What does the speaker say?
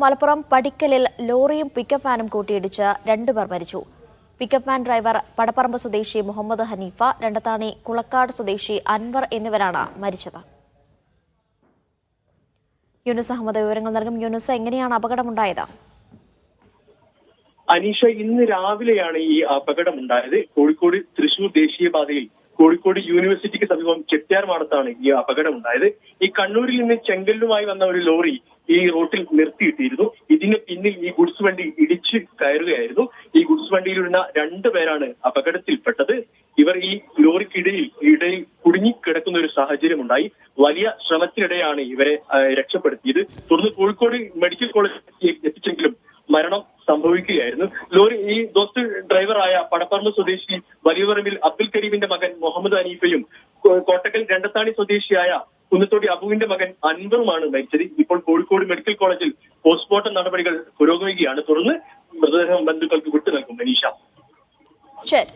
മലപ്പുറം പടിക്കലിൽ ലോറിയും പിക്കപ്പ് വാനും കൂട്ടിയിടിച്ച് 2 പേർ മരിച്ചു. പിക്കപ്പ് വാൻ ഡ്രൈവർ പടപ്പറമ്പ് സ്വദേശി മുഹമ്മദ് ഹനീഫ, രണ്ടത്താണി കുളക്കാട് സ്വദേശി അൻവർ എന്നിവരാണ് മരിച്ചത്. യൂനുസ് അഹമ്മദ് വിവരങ്ങൾ നൽകും. യൂനുസ്, എങ്ങനെയാണ് അപകടമുണ്ടായത്? അനീഷ, ഇന്ന് രാവിലെയാണ് ഈ അപകടമുണ്ടായത്. കോഴിക്കോട് തൃശൂർ ദേശീയപാതയിൽ കോഴിക്കോട് യൂണിവേഴ്സിറ്റിക്ക് സമീപം ചെട്ടിയാർമാടത്താണ് ഈ അപകടമുണ്ടായത്. ഈ കണ്ണൂരിൽ നിന്ന് ചെങ്കല്ലുമായി വന്ന ഒരു ലോറി ഈ റോട്ടിൽ നിർത്തിയിട്ടിരുന്നു. ഇതിന് പിന്നിൽ ഈ ഗുഡ്സ് വണ്ടി ഇടിച്ച് കയറുകയായിരുന്നു. ഈ ഗുഡ്സ് വണ്ടിയിലിരുന്ന 2 പേരാണ് അപകടത്തിൽപ്പെട്ടത്. ഇവർ ഈ ലോറിക്കിടയിൽ കുടുങ്ങിക്കിടക്കുന്ന ഒരു സാഹചര്യമുണ്ടായി. വലിയ ശ്രമത്തിനിടെയാണ് ഇവരെ രക്ഷപ്പെടുത്തിയത്. തുടർന്ന് കോഴിക്കോട് മെഡിക്കൽ കോളേജിൽ എത്തിച്ചെങ്കിലും മരണം സംഭവിക്കുകയായിരുന്നു. ഈ ദോസ്ത് ഡ്രൈവറായ പടപ്പറമ്പ് സ്വദേശി വലിയപറമ്പിൽ അബ്ദുൽ കരീമിന്റെ മകൻ മുഹമ്മദ് ഹനീഫയും കോട്ടക്കൽ രണ്ടത്താണി സ്വദേശിയായ കുന്നത്തോടി അബുവിന്റെ മകൻ അൻവറുമാണ് മരിച്ചത്. ഇപ്പോൾ കോഴിക്കോട് മെഡിക്കൽ കോളേജിൽ പോസ്റ്റ്മോർട്ടം നടപടികൾ പുരോഗമിക്കുകയാണ്. തുടർന്ന് മൃതദേഹം ബന്ധുക്കൾക്ക് വിട്ടു നൽകും. മനീഷ. ശരി.